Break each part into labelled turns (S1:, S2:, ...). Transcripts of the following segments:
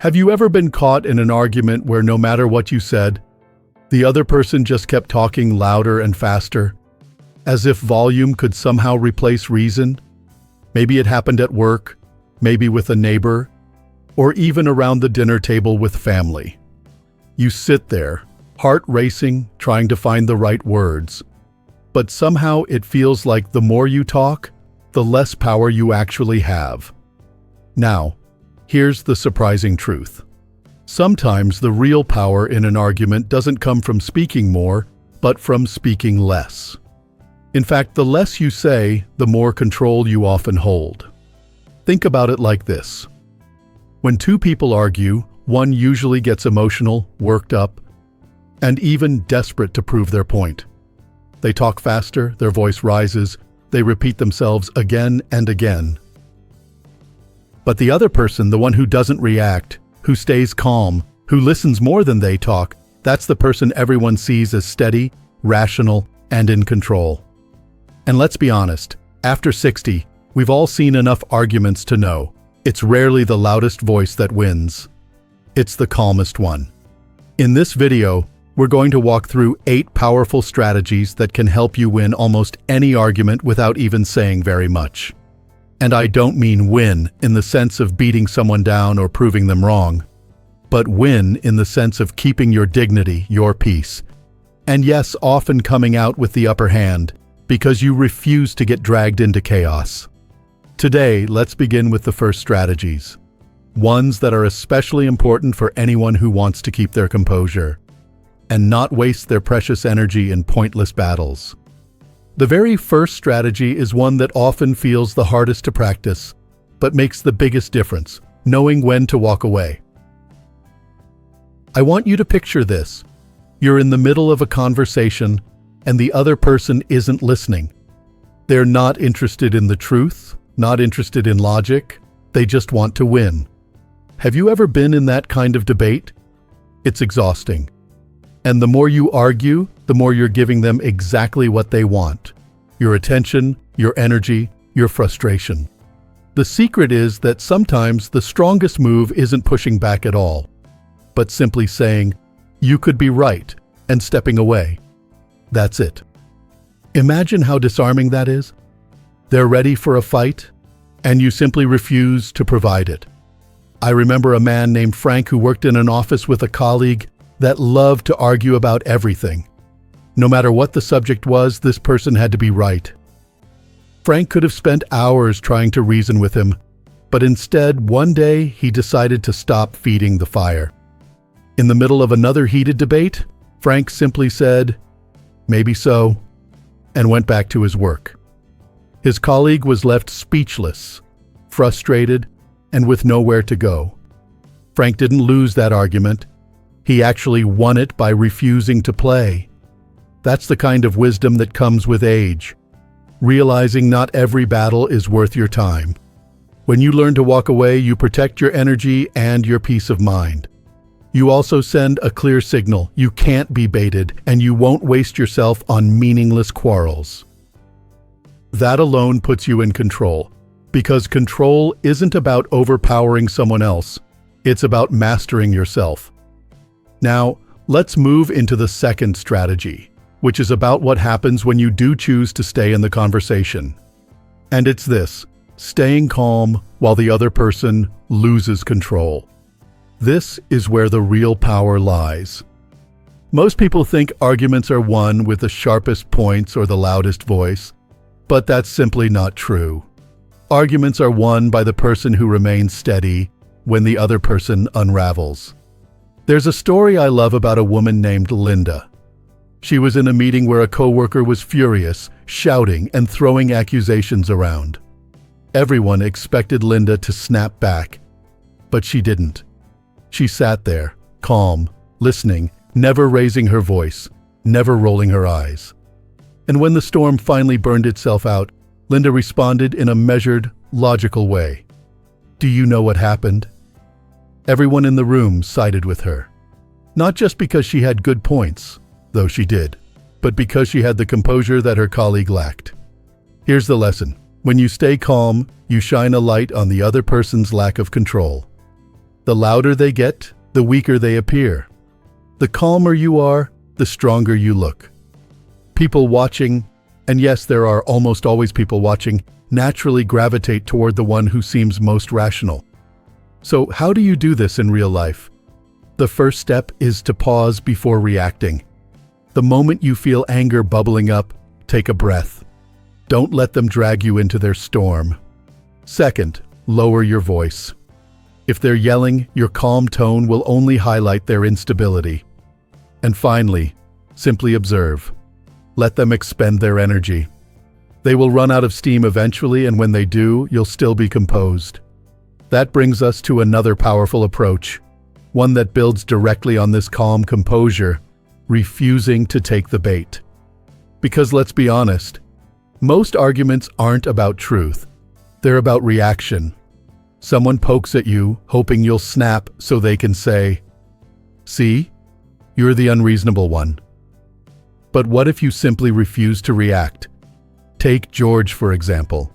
S1: Have you ever been caught in an argument where no matter what you said, the other person just kept talking louder and faster, as if volume could somehow replace reason? Maybe it happened at work, maybe with a neighbor, or even around the dinner table with family. You sit there, heart racing, trying to find the right words. But somehow it feels like the more you talk, the less power you actually have. Now, here's the surprising truth. Sometimes the real power in an argument doesn't come from speaking more, but from speaking less. In fact, the less you say, the more control you often hold. Think about it like this. When two people argue, one usually gets emotional, worked up, and even desperate to prove their point. They talk faster, their voice rises, they repeat themselves again and again. But the other person, the one who doesn't react, who stays calm, who listens more than they talk, that's the person everyone sees as steady, rational, and in control. And let's be honest, after 60, we've all seen enough arguments to know it's rarely the loudest voice that wins. It's the calmest one. In this video, we're going to walk through 8 powerful strategies that can help you win almost any argument without even saying very much. And I don't mean win in the sense of beating someone down or proving them wrong, but win in the sense of keeping your dignity, your peace. And yes, often coming out with the upper hand because you refuse to get dragged into chaos. Today, let's begin with the first strategies, ones that are especially important for anyone who wants to keep their composure and not waste their precious energy in pointless battles. The very first strategy is one that often feels the hardest to practice, but makes the biggest difference, knowing when to walk away. I want you to picture this. You're in the middle of a conversation, and the other person isn't listening. They're not interested in the truth, not interested in logic, they just want to win. Have you ever been in that kind of debate? It's exhausting. And the more you argue, the more you're giving them exactly what they want. Your attention, your energy, your frustration. The secret is that sometimes the strongest move isn't pushing back at all, but simply saying, "You could be right," and stepping away. That's it. Imagine how disarming that is. They're ready for a fight, and you simply refuse to provide it. I remember a man named Frank who worked in an office with a colleague that loved to argue about everything. No matter what the subject was, this person had to be right. Frank could have spent hours trying to reason with him, but instead, one day, he decided to stop feeding the fire. In the middle of another heated debate, Frank simply said, "Maybe so," and went back to his work. His colleague was left speechless, frustrated, and with nowhere to go. Frank didn't lose that argument. He actually won it by refusing to play. That's the kind of wisdom that comes with age, realizing not every battle is worth your time. When you learn to walk away, you protect your energy and your peace of mind. You also send a clear signal. You can't be baited, and you won't waste yourself on meaningless quarrels. That alone puts you in control, because control isn't about overpowering someone else. It's about mastering yourself. Now, let's move into the second strategy, which is about what happens when you do choose to stay in the conversation. And it's this: staying calm while the other person loses control. This is where the real power lies. Most people think arguments are won with the sharpest points or the loudest voice, but that's simply not true. Arguments are won by the person who remains steady when the other person unravels. There's a story I love about a woman named Linda. She was in a meeting where a coworker was furious, shouting and throwing accusations around. Everyone expected Linda to snap back, but she didn't. She sat there, calm, listening, never raising her voice, never rolling her eyes. And when the storm finally burned itself out, Linda responded in a measured, logical way. Do you know what happened? Everyone in the room sided with her. Not just because she had good points, though she did, but because she had the composure that her colleague lacked. Here's the lesson. When you stay calm, you shine a light on the other person's lack of control. The louder they get, the weaker they appear. The calmer you are, the stronger you look. People watching, and yes, there are almost always people watching, naturally gravitate toward the one who seems most rational. So how do you do this in real life? The first step is to pause before reacting. The moment you feel anger bubbling up, take a breath. Don't let them drag you into their storm. Second, lower your voice. If they're yelling, your calm tone will only highlight their instability. And finally, simply observe. Let them expend their energy. They will run out of steam eventually, and when they do, you'll still be composed. That brings us to another powerful approach, one that builds directly on this calm composure, refusing to take the bait. Because let's be honest, most arguments aren't about truth. They're about reaction. Someone pokes at you, hoping you'll snap so they can say, "See, you're the unreasonable one." But what if you simply refuse to react? Take George, for example.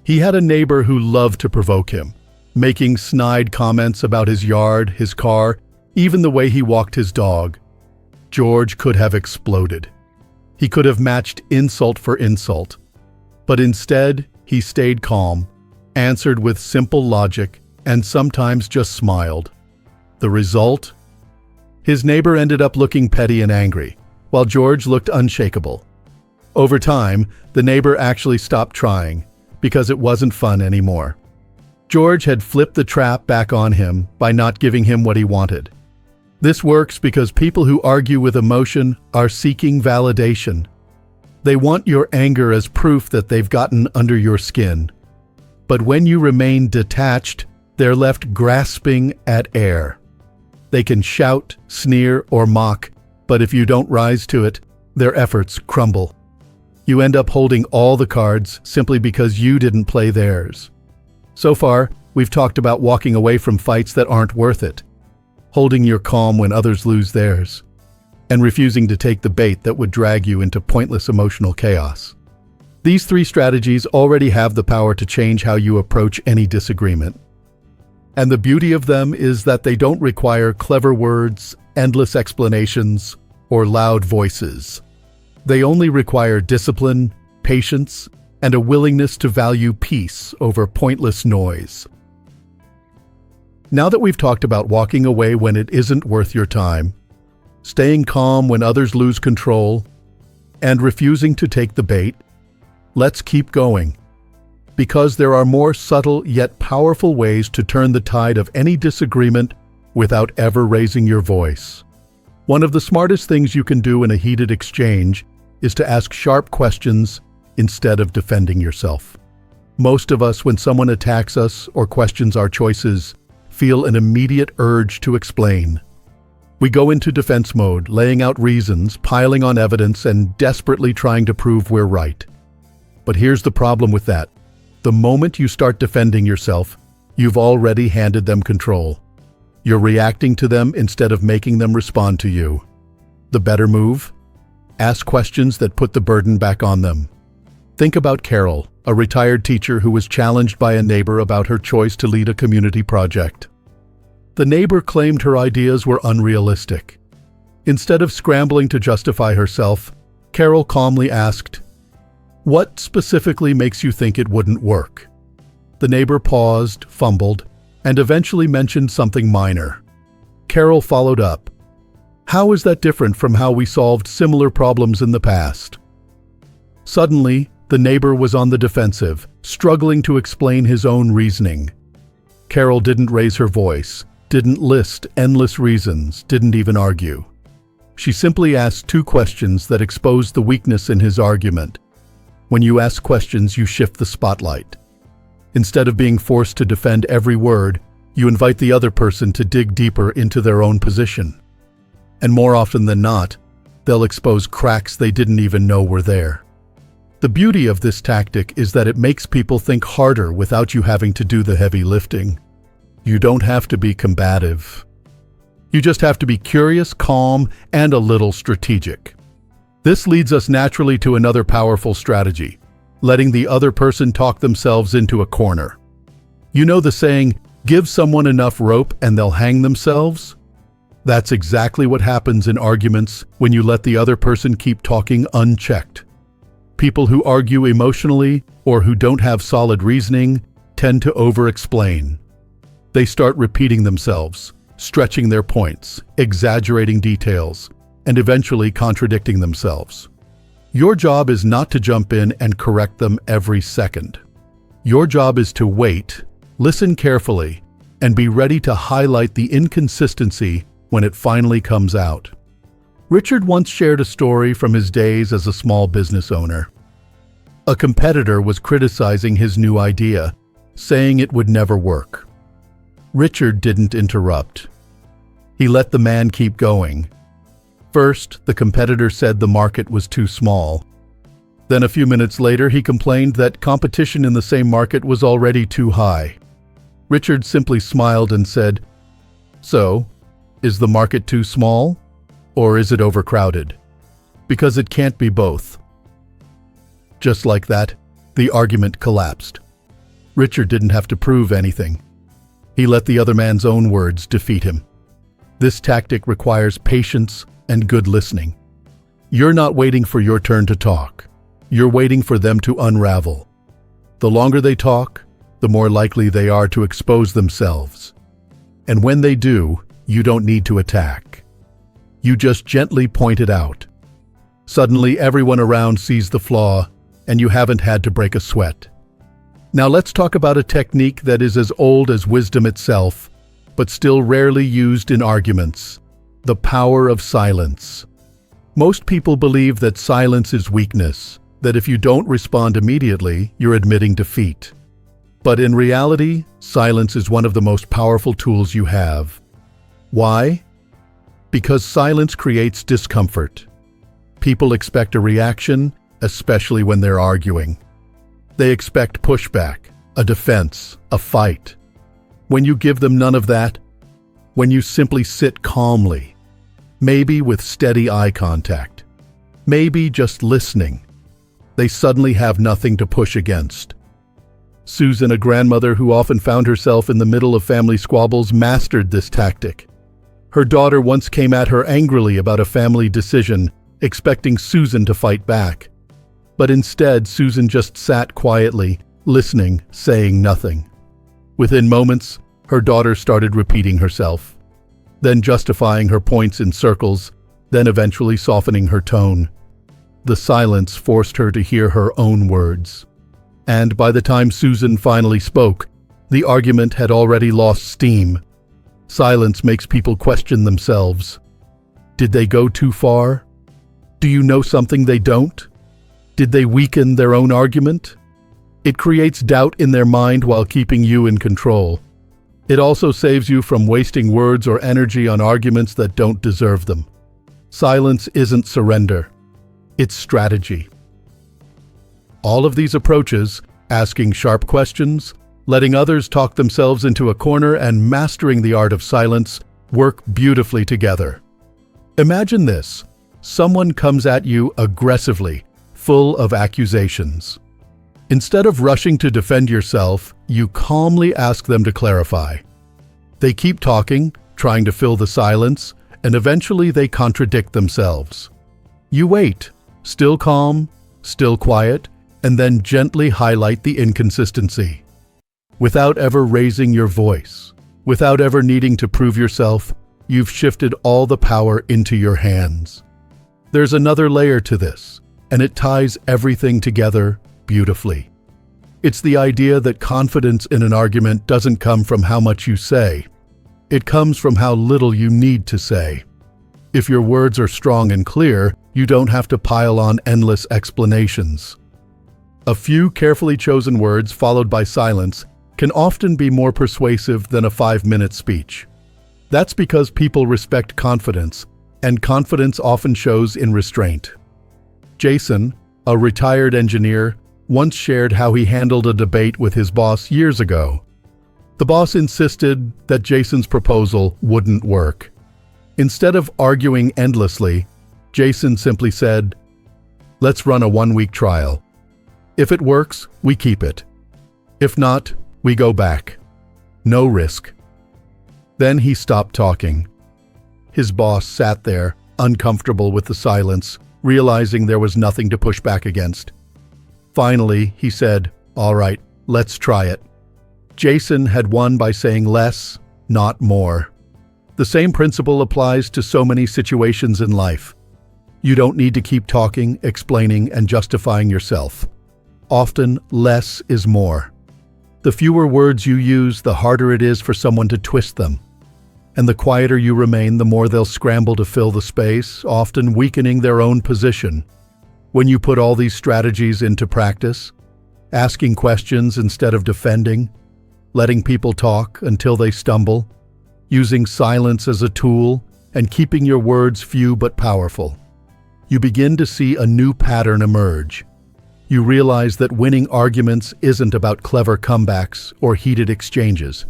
S1: He had a neighbor who loved to provoke him, making snide comments about his yard, his car, even the way he walked his dog. George could have exploded. He could have matched insult for insult. But instead, he stayed calm, answered with simple logic, and sometimes just smiled. The result? His neighbor ended up looking petty and angry, while George looked unshakable. Over time, the neighbor actually stopped trying, because it wasn't fun anymore. George had flipped the trap back on him by not giving him what he wanted. This works because people who argue with emotion are seeking validation. They want your anger as proof that they've gotten under your skin. But when you remain detached, they're left grasping at air. They can shout, sneer, or mock, but if you don't rise to it, their efforts crumble. You end up holding all the cards simply because you didn't play theirs. So far, we've talked about walking away from fights that aren't worth it, holding your calm when others lose theirs, and refusing to take the bait that would drag you into pointless emotional chaos. These three strategies already have the power to change how you approach any disagreement. And the beauty of them is that they don't require clever words, endless explanations, or loud voices. They only require discipline, patience, and a willingness to value peace over pointless noise. Now that we've talked about walking away when it isn't worth your time, staying calm when others lose control, and refusing to take the bait, let's keep going. Because there are more subtle yet powerful ways to turn the tide of any disagreement without ever raising your voice. One of the smartest things you can do in a heated exchange is to ask sharp questions instead of defending yourself. Most of us, when someone attacks us or questions our choices, feel an immediate urge to explain. We go into defense mode, laying out reasons, piling on evidence, and desperately trying to prove we're right. But here's the problem with that. The moment you start defending yourself, you've already handed them control. You're reacting to them instead of making them respond to you. The better move? Ask questions that put the burden back on them. Think about Carol, a retired teacher who was challenged by a neighbor about her choice to lead a community project. The neighbor claimed her ideas were unrealistic. Instead of scrambling to justify herself, Carol calmly asked, "What specifically makes you think it wouldn't work?" The neighbor paused, fumbled, and eventually mentioned something minor. Carol followed up, "How is that different from how we solved similar problems in the past?" Suddenly, the neighbor was on the defensive, struggling to explain his own reasoning. Carol didn't raise her voice, didn't list endless reasons, didn't even argue. She simply asked two questions that exposed the weakness in his argument. When you ask questions, you shift the spotlight. Instead of being forced to defend every word, you invite the other person to dig deeper into their own position. And more often than not, they'll expose cracks they didn't even know were there. The beauty of this tactic is that it makes people think harder without you having to do the heavy lifting. You don't have to be combative. You just have to be curious, calm, and a little strategic. This leads us naturally to another powerful strategy, letting the other person talk themselves into a corner. You know the saying, Give someone enough rope and they'll hang themselves? That's exactly what happens in arguments when you let the other person keep talking unchecked. People who argue emotionally or who don't have solid reasoning tend to over-explain. They start repeating themselves, stretching their points, exaggerating details, and eventually contradicting themselves. Your job is not to jump in and correct them every second. Your job is to wait, listen carefully, and be ready to highlight the inconsistency when it finally comes out. Richard once shared a story from his days as a small business owner. A competitor was criticizing his new idea, saying it would never work. Richard didn't interrupt. He let the man keep going. First, the competitor said the market was too small. Then a few minutes later, he complained that competition in the same market was already too high. Richard simply smiled and said, "So, is the market too small, or is it overcrowded? Because it can't be both." Just like that, the argument collapsed. Richard didn't have to prove anything. He let the other man's own words defeat him. This tactic requires patience and good listening. You're not waiting for your turn to talk. You're waiting for them to unravel. The longer they talk, the more likely they are to expose themselves. And when they do, you don't need to attack. You just gently point it out. Suddenly, everyone around sees the flaw, and you haven't had to break a sweat. Now let's talk about a technique that is as old as wisdom itself, but still rarely used in arguments: the power of silence. Most people believe that silence is weakness, that if you don't respond immediately, you're admitting defeat. But in reality, silence is one of the most powerful tools you have. Why? Because silence creates discomfort. People expect a reaction, especially when they're arguing. They expect pushback, a defense, a fight. When you give them none of that, when you simply sit calmly, maybe with steady eye contact, maybe just listening, they suddenly have nothing to push against. Susan, a grandmother who often found herself in the middle of family squabbles, mastered this tactic. Her daughter once came at her angrily about a family decision, expecting Susan to fight back. But instead, Susan just sat quietly, listening, saying nothing. Within moments, her daughter started repeating herself, then justifying her points in circles, then eventually softening her tone. The silence forced her to hear her own words. And by the time Susan finally spoke, the argument had already lost steam. Silence makes people question themselves. Did they go too far? Do you know something they don't? Did they weaken their own argument? It creates doubt in their mind while keeping you in control. It also saves you from wasting words or energy on arguments that don't deserve them. Silence isn't surrender. It's strategy. All of these approaches, asking sharp questions, letting others talk themselves into a corner, and mastering the art of silence, work beautifully together. Imagine this: someone comes at you aggressively, full of accusations. Instead of rushing to defend yourself, you calmly ask them to clarify. They keep talking, trying to fill the silence, and eventually they contradict themselves. You wait, still calm, still quiet, and then gently highlight the inconsistency. Without ever raising your voice, without ever needing to prove yourself, you've shifted all the power into your hands. There's another layer to this, and it ties everything together beautifully. It's the idea that confidence in an argument doesn't come from how much you say. It comes from how little you need to say. If your words are strong and clear, you don't have to pile on endless explanations. A few carefully chosen words followed by silence can often be more persuasive than a 5-minute speech. That's because people respect confidence, and confidence often shows in restraint. Jason, a retired engineer, once shared how he handled a debate with his boss years ago. The boss insisted that Jason's proposal wouldn't work. Instead of arguing endlessly, Jason simply said, "Let's run a 1-week trial. If it works, we keep it. If not, we go back." No risk. Then he stopped talking. His boss sat there, uncomfortable with the silence, realizing there was nothing to push back against. Finally, he said, "All right, let's try it." Jason had won by saying less, not more. The same principle applies to so many situations in life. You don't need to keep talking, explaining, and justifying yourself. Often, less is more. The fewer words you use, the harder it is for someone to twist them. And the quieter you remain, the more they'll scramble to fill the space, often weakening their own position. When you put all these strategies into practice, asking questions instead of defending, letting people talk until they stumble, using silence as a tool, and keeping your words few but powerful, you begin to see a new pattern emerge. You realize that winning arguments isn't about clever comebacks or heated exchanges.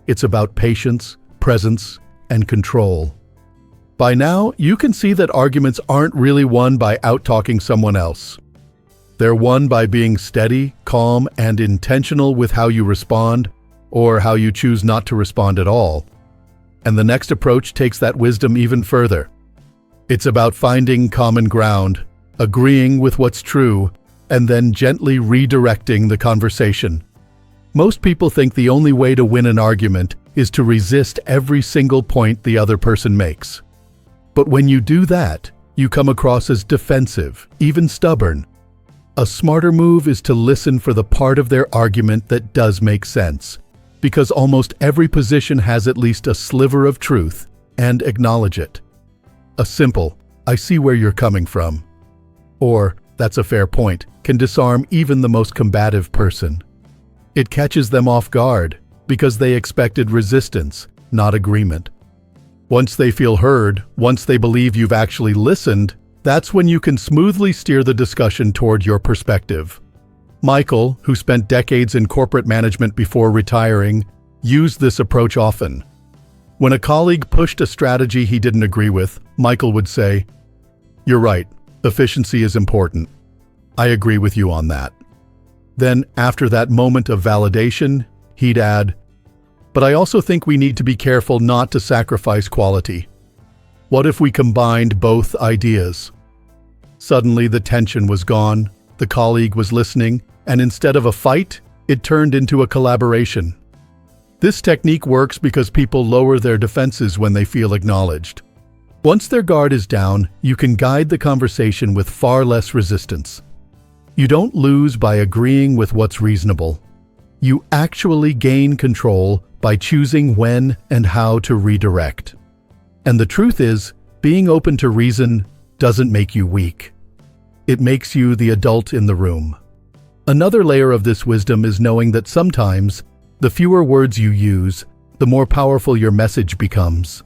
S1: It's about patience, presence, and control. By now, you can see that arguments aren't really won by out-talking someone else. They're won by being steady, calm, and intentional with how you respond, or how you choose not to respond at all. And the next approach takes that wisdom even further. It's about finding common ground, agreeing with what's true, and then gently redirecting the conversation. Most people think the only way to win an argument is to resist every single point the other person makes. But when you do that, you come across as defensive, even stubborn. A smarter move is to listen for the part of their argument that does make sense, because almost every position has at least a sliver of truth, and acknowledge it. A simple, "I see where you're coming from," or "That's a fair point," can disarm even the most combative person. It catches them off guard, because they expected resistance, not agreement. Once they feel heard, once they believe you've actually listened, that's when you can smoothly steer the discussion toward your perspective. Michael, who spent decades in corporate management before retiring, used this approach often. When a colleague pushed a strategy he didn't agree with, Michael would say, "You're right, efficiency is important. I agree with you on that." Then, after that moment of validation, he'd add, "But I also think we need to be careful not to sacrifice quality. What if we combined both ideas?" Suddenly, the tension was gone, the colleague was listening, and instead of a fight, it turned into a collaboration. This technique works because people lower their defenses when they feel acknowledged. Once their guard is down, you can guide the conversation with far less resistance. You don't lose by agreeing with what's reasonable. You actually gain control by choosing when and how to redirect. And the truth is, being open to reason doesn't make you weak. It makes you the adult in the room. Another layer of this wisdom is knowing that sometimes, the fewer words you use, the more powerful your message becomes.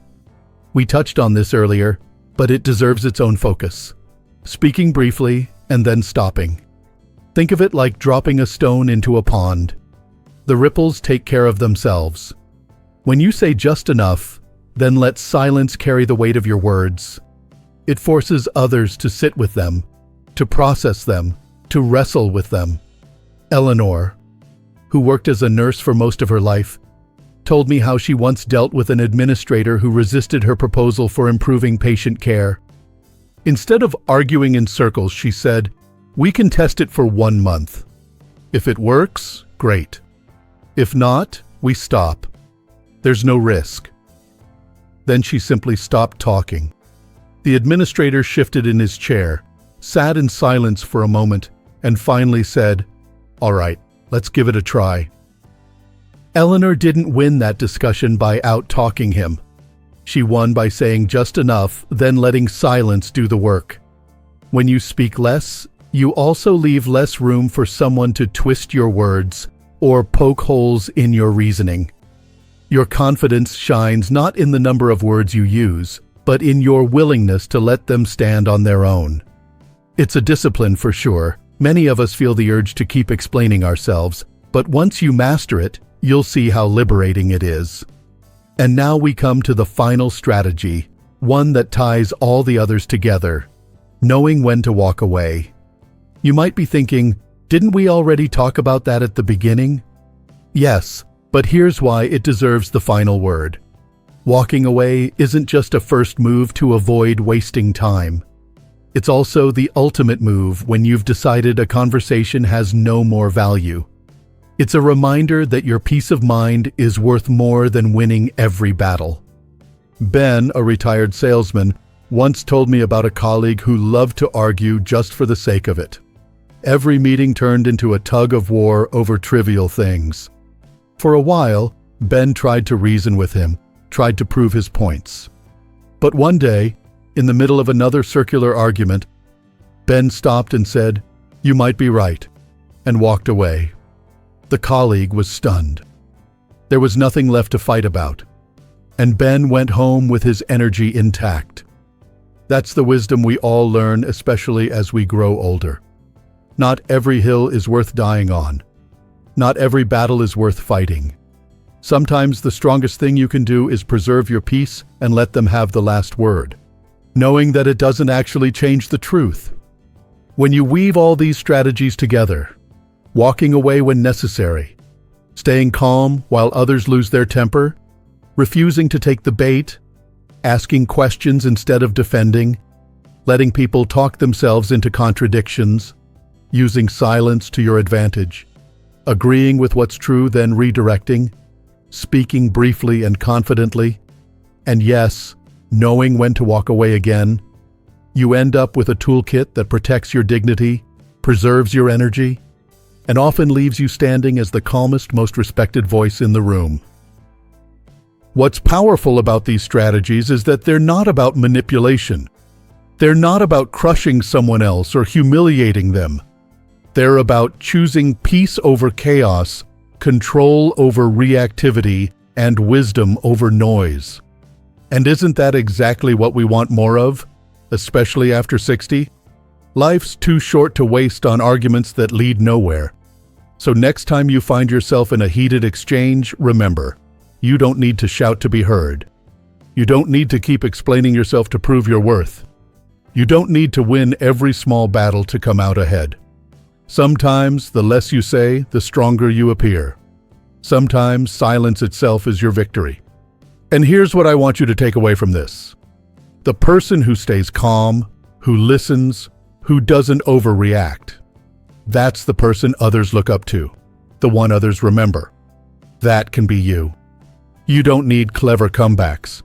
S1: We touched on this earlier, but it deserves its own focus. Speaking briefly and then stopping. Think of it like dropping a stone into a pond. The ripples take care of themselves. When you say just enough, then let silence carry the weight of your words. It forces others to sit with them, to process them, to wrestle with them. Eleanor, who worked as a nurse for most of her life, told me how she once dealt with an administrator who resisted her proposal for improving patient care. Instead of arguing in circles, she said, "We can test it for 1 month. If it works, great. If not, we stop. There's no risk." Then she simply stopped talking. The administrator shifted in his chair, sat in silence for a moment, and finally said, "All right, let's give it a try." Eleanor didn't win that discussion by out-talking him. She won by saying just enough, then letting silence do the work. When you speak less, you also leave less room for someone to twist your words or poke holes in your reasoning. Your confidence shines not in the number of words you use, but in your willingness to let them stand on their own. It's a discipline for sure. Many of us feel the urge to keep explaining ourselves, but once you master it, you'll see how liberating it is. And now we come to the final strategy, one that ties all the others together, knowing when to walk away. You might be thinking, didn't we already talk about that at the beginning? Yes, But here's why it deserves the final word. Walking away isn't just a first move to avoid wasting time. It's also the ultimate move when you've decided a conversation has no more value. It's a reminder that your peace of mind is worth more than winning every battle. Ben, a retired salesman, once told me about a colleague who loved to argue just for the sake of it. Every meeting turned into a tug of war over trivial things. For a while, Ben tried to reason with him, tried to prove his points. But one day, in the middle of another circular argument, Ben stopped and said, "You might be right," and walked away. The colleague was stunned. There was nothing left to fight about, and Ben went home with his energy intact. That's the wisdom we all learn, especially as we grow older. Not every hill is worth dying on. Not every battle is worth fighting. Sometimes the strongest thing you can do is preserve your peace and let them have the last word, knowing that it doesn't actually change the truth. When you weave all these strategies together, walking away when necessary, staying calm while others lose their temper, refusing to take the bait, asking questions instead of defending, letting people talk themselves into contradictions, using silence to your advantage, agreeing with what's true then redirecting, speaking briefly and confidently, and yes, knowing when to walk away again, you end up with a toolkit that protects your dignity, preserves your energy, and often leaves you standing as the calmest, most respected voice in the room. What's powerful about these strategies is that they're not about manipulation. They're not about crushing someone else or humiliating them. They're about choosing peace over chaos, control over reactivity, and wisdom over noise. And isn't that exactly what we want more of, especially after 60? Life's too short to waste on arguments that lead nowhere. So next time you find yourself in a heated exchange, remember, you don't need to shout to be heard. You don't need to keep explaining yourself to prove your worth. You don't need to win every small battle to come out ahead. Sometimes, the less you say, the stronger you appear. Sometimes, silence itself is your victory. And here's what I want you to take away from this. The person who stays calm, who listens, who doesn't overreact, that's the person others look up to, the one others remember. That can be you. You don't need clever comebacks.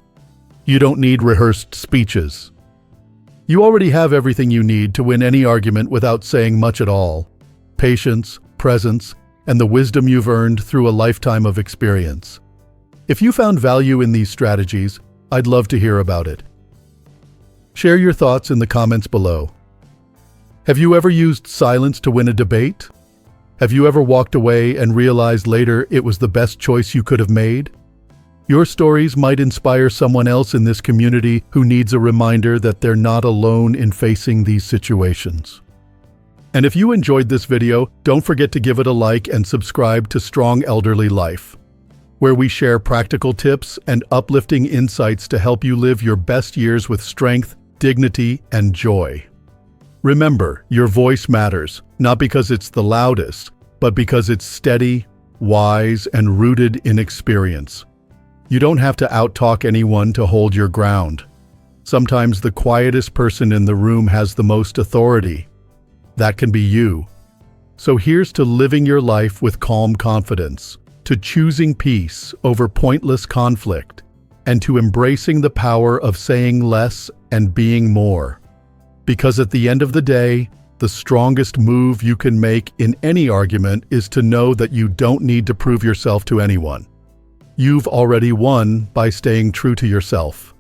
S1: You don't need rehearsed speeches. You already have everything you need to win any argument without saying much at all. Patience, presence, and the wisdom you've earned through a lifetime of experience. If you found value in these strategies, I'd love to hear about it. Share your thoughts in the comments below. Have you ever used silence to win a debate? Have you ever walked away and realized later it was the best choice you could have made? Your stories might inspire someone else in this community who needs a reminder that they're not alone in facing these situations. And if you enjoyed this video, don't forget to give it a like and subscribe to Strong Elderly Life, where we share practical tips and uplifting insights to help you live your best years with strength, dignity, and joy. Remember, your voice matters, not because it's the loudest, but because it's steady, wise, and rooted in experience. You don't have to out-talk anyone to hold your ground. Sometimes the quietest person in the room has the most authority. That can be you. So here's to living your life with calm confidence, to choosing peace over pointless conflict, and to embracing the power of saying less and being more. Because at the end of the day, the strongest move you can make in any argument is to know that you don't need to prove yourself to anyone. You've already won by staying true to yourself.